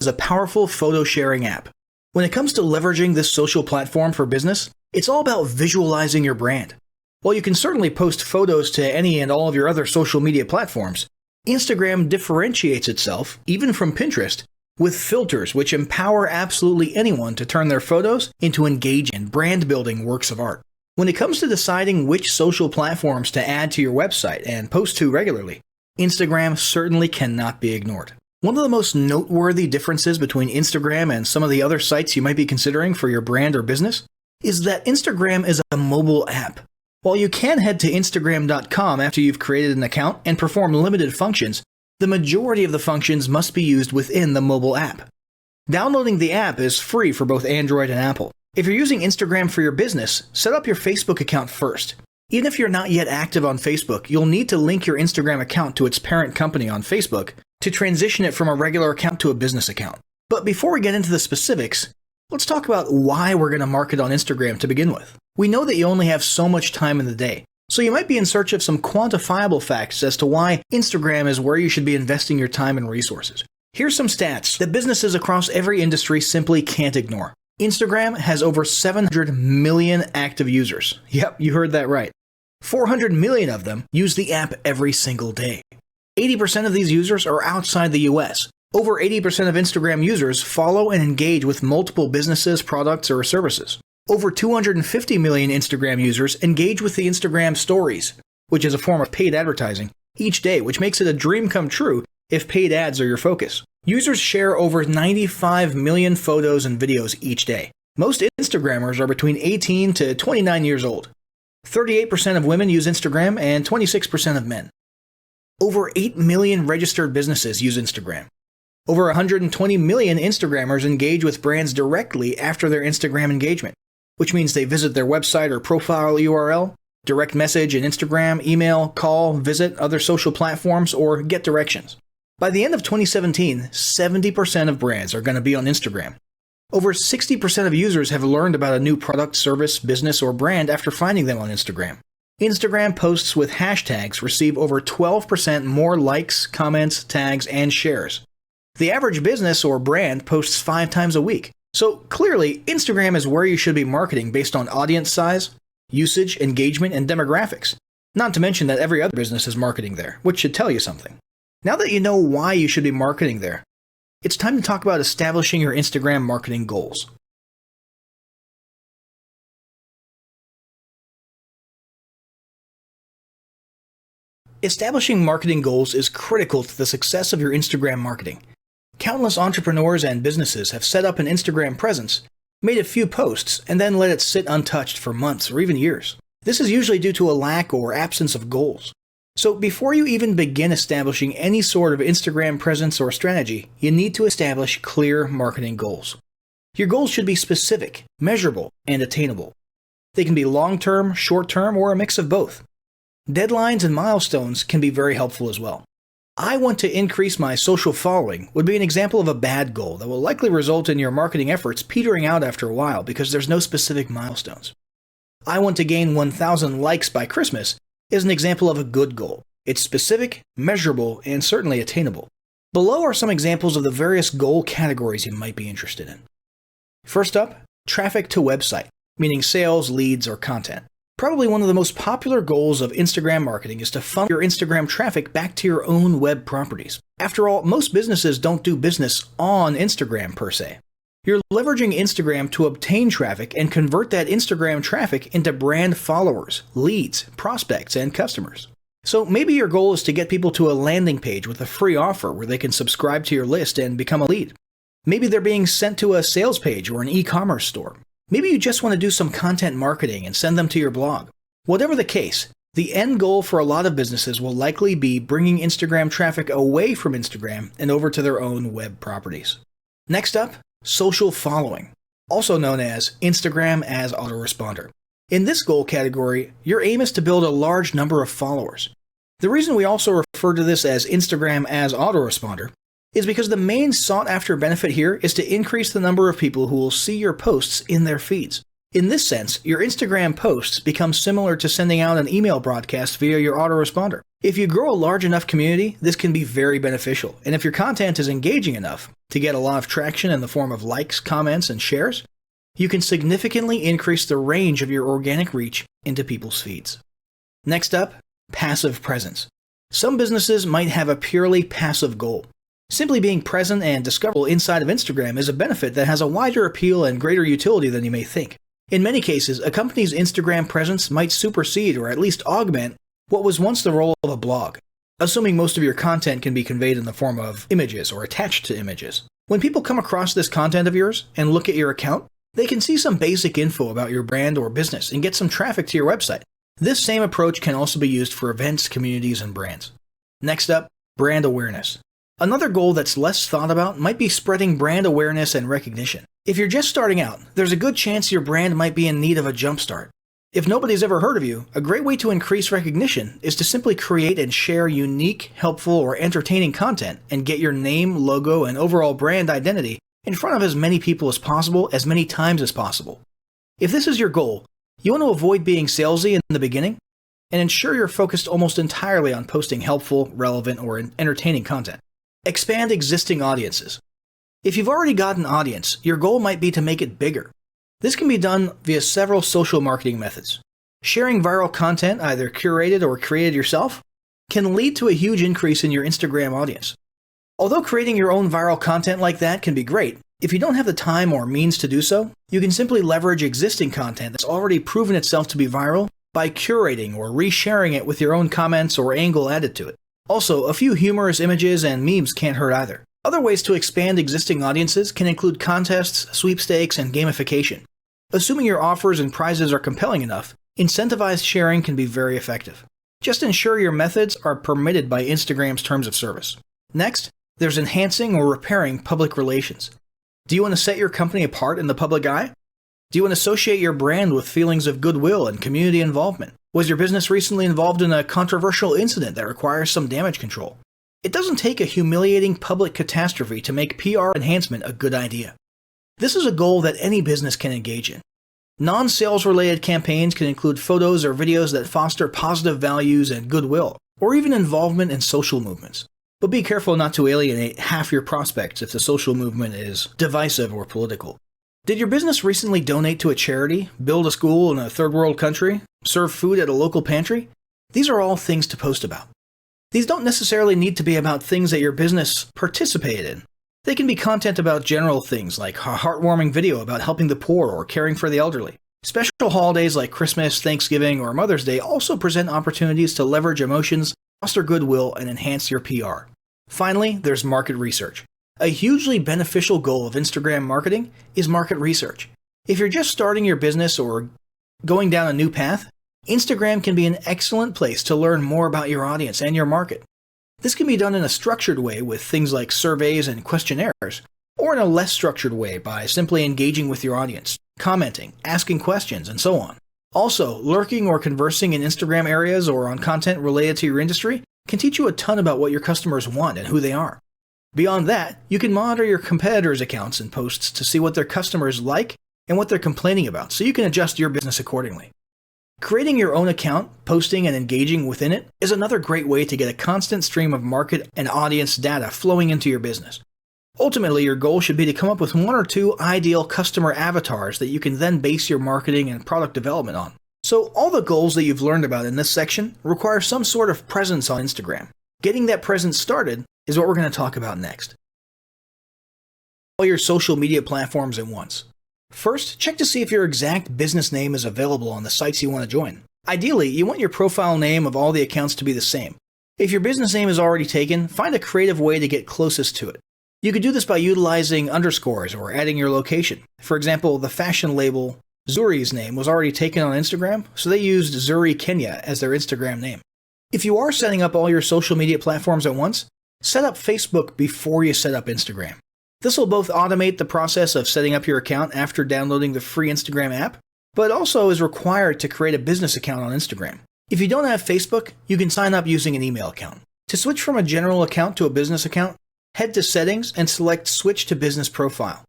is a powerful photo sharing app. When it comes to leveraging this social platform for business, it's all about visualizing your brand. While you can certainly post photos to any and all of your other social media platforms, Instagram differentiates itself, even from Pinterest, with filters which empower absolutely anyone to turn their photos into engaging and brand-building works of art. When it comes to deciding which social platforms to add to your website and post to regularly, Instagram certainly cannot be ignored. One of the most noteworthy differences between Instagram and some of the other sites you might be considering for your brand or business is that Instagram is a mobile app. While you can head to Instagram.com after you've created an account and perform limited functions, the majority of the functions must be used within the mobile app. Downloading the app is free for both Android and Apple. If you're using Instagram for your business, set up your Facebook account first. Even if you're not yet active on Facebook, you'll need to link your Instagram account to its parent company on Facebook to transition it from a regular account to a business account. But before we get into the specifics, let's talk about why we're going to market on Instagram to begin with. We know that you only have so much time in the day, so you might be in search of some quantifiable facts as to why Instagram is where you should be investing your time and resources. Here's some stats that businesses across every industry simply can't ignore. Instagram has over 700 million active users. Yep, you heard that right. 400 million of them use the app every single day. 80% of these users are outside the US. Over 80% of Instagram users follow and engage with multiple businesses, products, or services. Over 250 million Instagram users engage with the Instagram Stories, which is a form of paid advertising, each day, which makes it a dream come true if paid ads are your focus. Users share over 95 million photos and videos each day. Most Instagrammers are between 18 to 29 years old. 38% of women use Instagram and 26% of men. Over 8 million registered businesses use Instagram. Over 120 million Instagrammers engage with brands directly after their Instagram engagement, which means they visit their website or profile URL, direct message in Instagram, email, call, visit other social platforms, or get directions. By the end of 2017, 70% of brands are going to be on Instagram. Over 60% of users have learned about a new product, service, business, or brand after finding them on Instagram. Instagram posts with hashtags receive over 12% more likes, comments, tags, and shares. The average business or brand posts 5 times a week. So clearly, Instagram is where you should be marketing based on audience size, usage, engagement, and demographics. Not to mention that every other business is marketing there, which should tell you something. Now that you know why you should be marketing there, it's time to talk about establishing your Instagram marketing goals. Establishing marketing goals is critical to the success of your Instagram marketing. Countless entrepreneurs and businesses have set up an Instagram presence, made a few posts, and then let it sit untouched for months or even years. This is usually due to a lack or absence of goals. So before you even begin establishing any sort of Instagram presence or strategy, you need to establish clear marketing goals. Your goals should be specific, measurable, and attainable. They can be long-term, short-term, or a mix of both. Deadlines and milestones can be very helpful as well. I want to increase my social following would be an example of a bad goal that will likely result in your marketing efforts petering out after a while because there's no specific milestones. I want to gain 1,000 likes by Christmas is an example of a good goal. It's specific, measurable, and certainly attainable. Below are some examples of the various goal categories you might be interested in. First up, traffic to website, meaning sales, leads, or content. Probably one of the most popular goals of Instagram marketing is to funnel your Instagram traffic back to your own web properties. After all, most businesses don't do business on Instagram per se. You're leveraging Instagram to obtain traffic and convert that Instagram traffic into brand followers, leads, prospects, and customers. So maybe your goal is to get people to a landing page with a free offer where they can subscribe to your list and become a lead. Maybe they're being sent to a sales page or an e-commerce store. Maybe you just want to do some content marketing and send them to your blog. Whatever the case, the end goal for a lot of businesses will likely be bringing Instagram traffic away from Instagram and over to their own web properties. Next up, social following, also known as Instagram as autoresponder. In this goal category, your aim is to build a large number of followers. The reason we also refer to this as Instagram as autoresponder is because the main sought-after benefit here is to increase the number of people who will see your posts in their feeds. In this sense, your Instagram posts become similar to sending out an email broadcast via your autoresponder. If you grow a large enough community, this can be very beneficial, and if your content is engaging enough to get a lot of traction in the form of likes, comments, and shares, you can significantly increase the range of your organic reach into people's feeds. Next up, passive presence. Some businesses might have a purely passive goal. Simply being present and discoverable inside of Instagram is a benefit that has a wider appeal and greater utility than you may think. In many cases, a company's Instagram presence might supersede or at least augment what was once the role of a blog, assuming most of your content can be conveyed in the form of images or attached to images. When people come across this content of yours and look at your account, they can see some basic info about your brand or business and get some traffic to your website. This same approach can also be used for events, communities, and brands. Next up, brand awareness. Another goal that's less thought about might be spreading brand awareness and recognition. If you're just starting out, there's a good chance your brand might be in need of a jumpstart. If nobody's ever heard of you, a great way to increase recognition is to simply create and share unique, helpful, or entertaining content and get your name, logo, and overall brand identity in front of as many people as possible, as many times as possible. If this is your goal, you want to avoid being salesy in the beginning and ensure you're focused almost entirely on posting helpful, relevant, or entertaining content. Expand existing audiences. If you've already got an audience, your goal might be to make it bigger. This can be done via several social marketing methods. Sharing viral content, either curated or created yourself, can lead to a huge increase in your Instagram audience. Although creating your own viral content like that can be great, if you don't have the time or means to do so, you can simply leverage existing content that's already proven itself to be viral by curating or resharing it with your own comments or angle added to it. Also, a few humorous images and memes can't hurt either. Other ways to expand existing audiences can include contests, sweepstakes, and gamification. Assuming your offers and prizes are compelling enough, incentivized sharing can be very effective. Just ensure your methods are permitted by Instagram's terms of service. Next, there's enhancing or repairing public relations. Do you want to set your company apart in the public eye? Do you want to associate your brand with feelings of goodwill and community involvement? Was your business recently involved in a controversial incident that requires some damage control? It doesn't take a humiliating public catastrophe to make PR enhancement a good idea. This is a goal that any business can engage in. Non-sales related campaigns can include photos or videos that foster positive values and goodwill, or even involvement in social movements. But be careful not to alienate half your prospects if the social movement is divisive or political. Did your business recently donate to a charity, build a school in a third world country, serve food at a local pantry? These are all things to post about. These don't necessarily need to be about things that your business participated in. They can be content about general things like a heartwarming video about helping the poor or caring for the elderly. Special holidays like Christmas, Thanksgiving, or Mother's Day also present opportunities to leverage emotions, foster goodwill, and enhance your PR. Finally, there's market research. A hugely beneficial goal of Instagram marketing is market research. If you're just starting your business or going down a new path, Instagram can be an excellent place to learn more about your audience and your market. This can be done in a structured way with things like surveys and questionnaires, or in a less structured way by simply engaging with your audience, commenting, asking questions, and so on. Also, lurking or conversing in Instagram areas or on content related to your industry can teach you a ton about what your customers want and who they are. Beyond that, you can monitor your competitors' accounts and posts to see what their customers like and what they're complaining about, so you can adjust your business accordingly. Creating your own account, posting and engaging within it is another great way to get a constant stream of market and audience data flowing into your business. Ultimately, your goal should be to come up with one or two ideal customer avatars that you can then base your marketing and product development on. So all the goals that you've learned about in this section require some sort of presence on Instagram. Getting that presence started is what we're going to talk about next. All your social media platforms at once. First, check to see if your exact business name is available on the sites you want to join. Ideally, you want your profile name of all the accounts to be the same. If your business name is already taken, find a creative way to get closest to it. You could do this by utilizing underscores or adding your location. For example, the fashion label Zuri's name was already taken on Instagram, so they used Zuri Kenya as their Instagram name. If you are setting up all your social media platforms at once, set up Facebook before you set up Instagram. This will both automate the process of setting up your account after downloading the free Instagram app, but also is required to create a business account on Instagram. If you don't have Facebook, you can sign up using an email account. To switch from a general account to a business account, head to Settings and select Switch to Business Profile.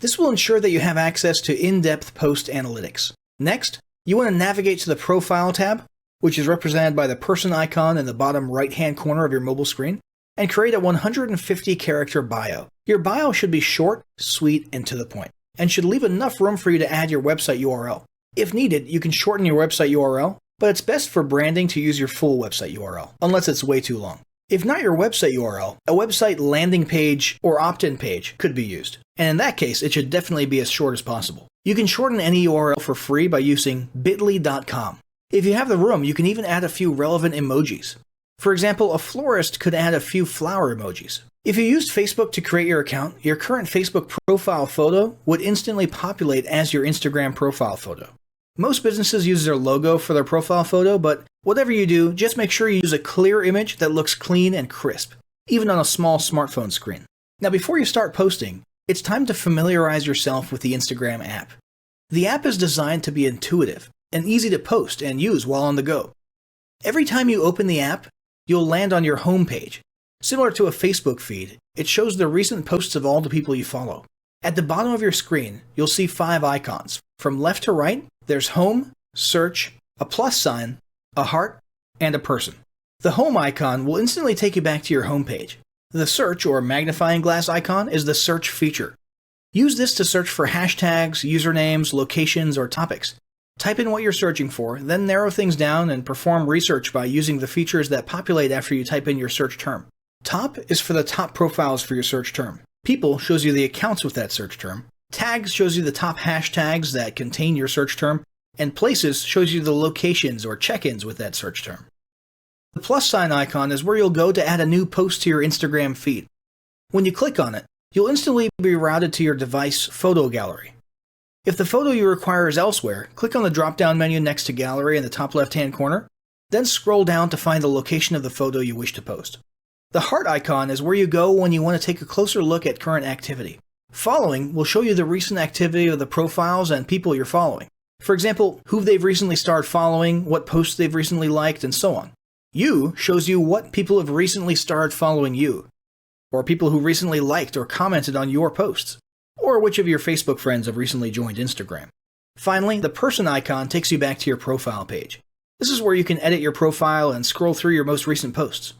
This will ensure that you have access to in-depth post analytics. Next, you want to navigate to the Profile tab, which is represented by the person icon in the bottom right-hand corner of your mobile screen, and create a 150-character bio. Your bio should be short, sweet, and to the point, and should leave enough room for you to add your website URL. If needed, you can shorten your website URL, but it's best for branding to use your full website URL, unless it's way too long. If not your website URL, a website landing page or opt-in page could be used, and in that case, it should definitely be as short as possible. You can shorten any URL for free by using bit.ly.com. If you have the room, you can even add a few relevant emojis. For example, a florist could add a few flower emojis. If you used Facebook to create your account, your current Facebook profile photo would instantly populate as your Instagram profile photo. Most businesses use their logo for their profile photo, but whatever you do, just make sure you use a clear image that looks clean and crisp, even on a small smartphone screen. Now, before you start posting, it's time to familiarize yourself with the Instagram app. The app is designed to be intuitive and easy to post and use while on the go. Every time you open the app, you'll land on your home page. Similar to a Facebook feed, it shows the recent posts of all the people you follow. At the bottom of your screen, you'll see 5 icons. From left to right, there's Home, Search, a plus sign, a heart, and a person. The Home icon will instantly take you back to your home page. The Search or magnifying glass icon is the search feature. Use this to search for hashtags, usernames, locations, or topics. Type in what you're searching for, then narrow things down and perform research by using the features that populate after you type in your search term. Top is for the top profiles for your search term. People shows you the accounts with that search term. Tags shows you the top hashtags that contain your search term. And Places shows you the locations or check-ins with that search term. The plus sign icon is where you'll go to add a new post to your Instagram feed. When you click on it, you'll instantly be routed to your device photo gallery. If the photo you require is elsewhere, click on the drop-down menu next to Gallery in the top left-hand corner, then scroll down to find the location of the photo you wish to post. The heart icon is where you go when you want to take a closer look at current activity. Following will show you the recent activity of the profiles and people you're following. For example, who they've recently started following, what posts they've recently liked, and so on. You shows you what people have recently started following you, or people who recently liked or commented on your posts, or which of your Facebook friends have recently joined Instagram. Finally, the person icon takes you back to your profile page. This is where you can edit your profile and scroll through your most recent posts.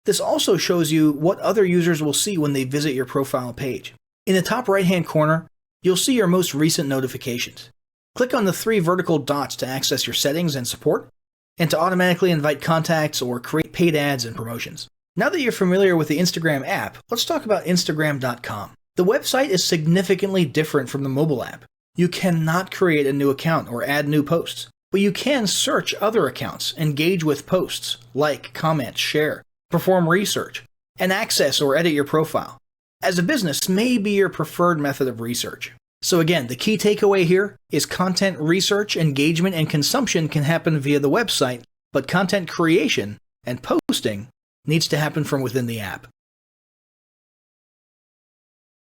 This also shows you what other users will see when they visit your profile page. In the top right-hand corner, you'll see your most recent notifications. Click on the 3 vertical dots to access your settings and support, and to automatically invite contacts or create paid ads and promotions. Now that you're familiar with the Instagram app, let's talk about Instagram.com. The website is significantly different from the mobile app. You cannot create a new account or add new posts, but you can search other accounts, engage with posts, like, comment, share, perform research, and access or edit your profile. As a business, this may be your preferred method of research. So again, the key takeaway here is content research, engagement, and consumption can happen via the website, but content creation and posting needs to happen from within the app.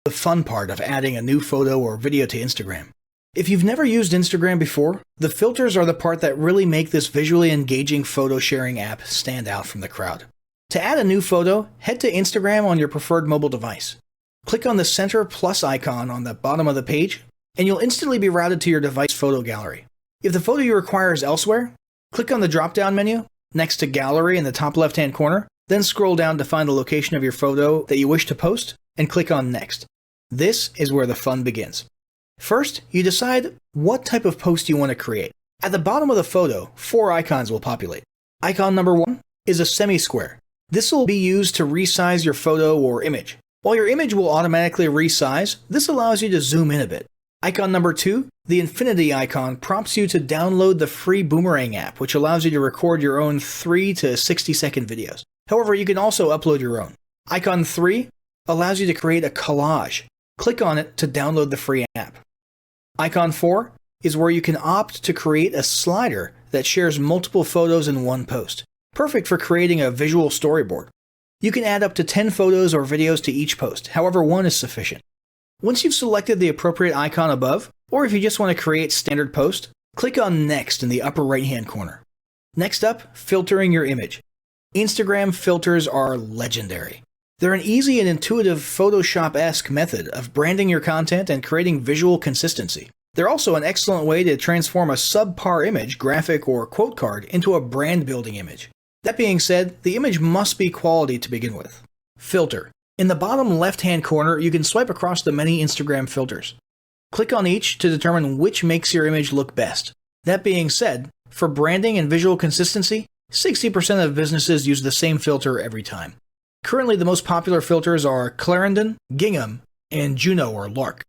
The fun part of adding a new photo or video to Instagram. If you've never used Instagram before, the filters are the part that really make this visually engaging photo sharing app stand out from the crowd. To add a new photo, head to Instagram on your preferred mobile device. Click on the center plus icon on the bottom of the page, and you'll instantly be routed to your device photo gallery. If the photo you require is elsewhere, click on the drop-down menu next to Gallery in the top left-hand corner, then scroll down to find the location of your photo that you wish to post, and click on Next. This is where the fun begins. First, you decide what type of post you want to create. At the bottom of the photo, 4 icons will populate. Icon number 1 is a semi-square. This will be used to resize your photo or image. While your image will automatically resize, this allows you to zoom in a bit. Icon number 2, the infinity icon, prompts you to download the free Boomerang app, which allows you to record your own 3 to 60-second videos. However, you can also upload your own. Icon 3 allows you to create a collage. Click on it to download the free app. Icon 4 is where you can opt to create a slider that shares multiple photos in one post. Perfect for creating a visual storyboard. You can add up to 10 photos or videos to each post, however 1 is sufficient. Once you've selected the appropriate icon above, or if you just want to create standard post, click on Next in the upper right-hand corner. Next up, filtering your image. Instagram filters are legendary. They're an easy and intuitive Photoshop-esque method of branding your content and creating visual consistency. They're also an excellent way to transform a subpar image, graphic, or quote card into a brand-building image. That being said, the image must be quality to begin with. Filter. In the bottom left-hand corner, you can swipe across the many Instagram filters. Click on each to determine which makes your image look best. That being said, for branding and visual consistency, 60% of businesses use the same filter every time. Currently, the most popular filters are Clarendon, Gingham, and Juno or Lark.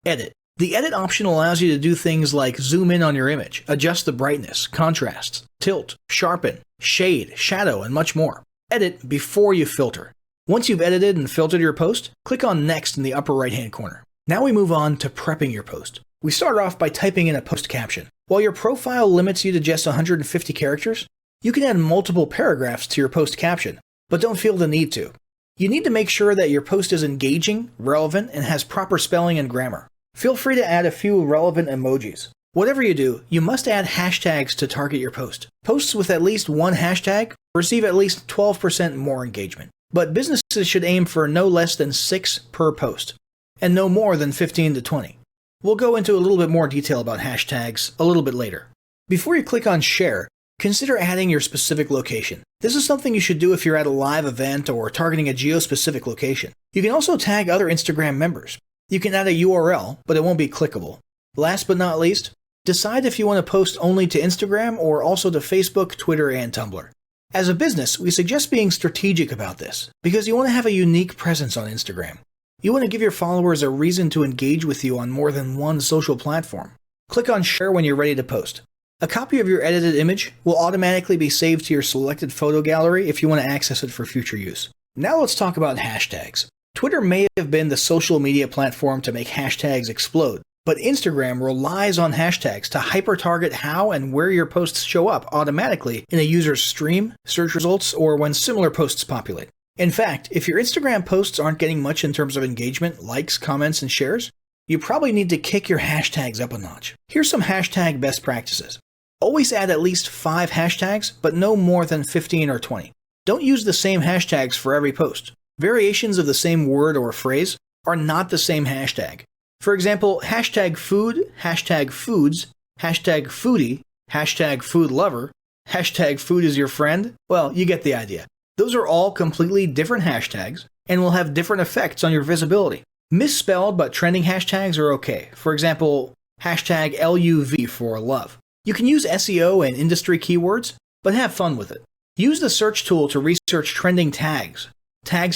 Edit. The edit option allows you to do things like zoom in on your image, adjust the brightness, contrast, tilt, sharpen, shade, shadow, and much more. Edit before you filter. Once you've edited and filtered your post, click on Next in the upper right-hand corner. Now we move on to prepping your post. We start off by typing in a post caption. While your profile limits you to just 150 characters, you can add multiple paragraphs to your post caption, but don't feel the need to. You need to make sure that your post is engaging, relevant, and has proper spelling and grammar. Feel free to add a few relevant emojis. Whatever you do, you must add hashtags to target your post. Posts with at least one hashtag receive at least 12% more engagement. But businesses should aim for no less than 6 per post, and no more than 15 to 20. We'll go into a little bit more detail about hashtags a little bit later. Before you click on Share, consider adding your specific location. This is something you should do if you're at a live event or targeting a geo-specific location. You can also tag other Instagram members. You can add a URL, but it won't be clickable. Last but not least, decide if you want to post only to Instagram or also to Facebook, Twitter, and Tumblr. As a business, we suggest being strategic about this, because you want to have a unique presence on Instagram. You want to give your followers a reason to engage with you on more than one social platform. Click on Share when you're ready to post. A copy of your edited image will automatically be saved to your selected photo gallery if you want to access it for future use. Now let's talk about hashtags. Twitter may have been the social media platform to make hashtags explode, but Instagram relies on hashtags to hyper-target how and where your posts show up automatically in a user's stream, search results, or when similar posts populate. In fact, if your Instagram posts aren't getting much in terms of engagement, likes, comments, and shares, you probably need to kick your hashtags up a notch. Here's some hashtag best practices. Always add at least 5 hashtags, but no more than 15 or 20. Don't use the same hashtags for every post. Variations of the same word or phrase are not the same hashtag. For example, hashtag food, hashtag foods, hashtag foodie, hashtag food lover, hashtag food is your friend. Well, you get the idea. Those are all completely different hashtags and will have different effects on your visibility. Misspelled but trending hashtags are okay. For example, hashtag LUV for love. You can use SEO and industry keywords, but have fun with it. Use the search tool to research trending tags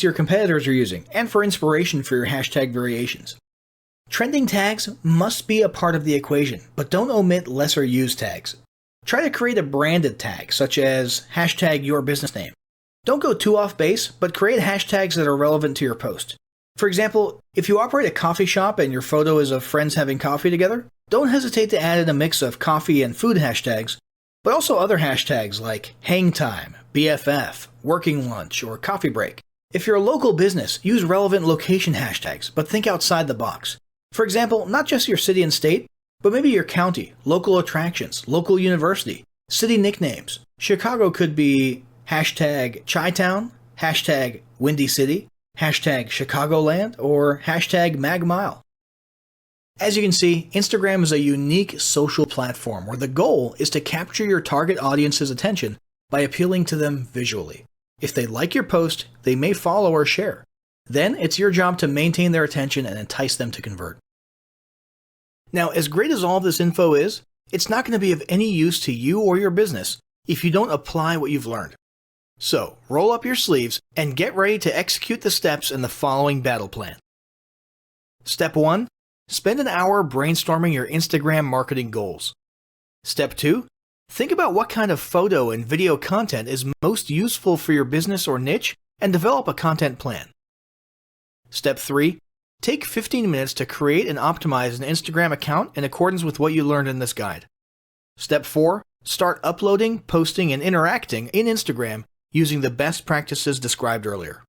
your competitors are using, and for inspiration for your hashtag variations. Trending tags must be a part of the equation, but don't omit lesser used tags. Try to create a branded tag, such as hashtag your business name. Don't go too off base, but create hashtags that are relevant to your post. For example, if you operate a coffee shop and your photo is of friends having coffee together, don't hesitate to add in a mix of coffee and food hashtags, but also other hashtags like hang time, BFF, working lunch, or coffee break. If you're a local business, use relevant location hashtags, but think outside the box. For example, not just your city and state, but maybe your county, local attractions, local university, city nicknames. Chicago could be hashtag Chi-Town, hashtag Windy City, hashtag Chicagoland, or hashtag MagMile. As you can see, Instagram is a unique social platform where the goal is to capture your target audience's attention by appealing to them visually. If they like your post, they may follow or share. Then it's your job to maintain their attention and entice them to convert. Now, as great as all this info is, it's not going to be of any use to you or your business if you don't apply what you've learned. So, roll up your sleeves and get ready to execute the steps in the following battle plan. Step 1. Spend an hour brainstorming your Instagram marketing goals. Step 2. Think about what kind of photo and video content is most useful for your business or niche and develop a content plan. Step 3. Take 15 minutes to create and optimize an Instagram account in accordance with what you learned in this guide. Step 4. Start uploading, posting, and interacting in Instagram using the best practices described earlier.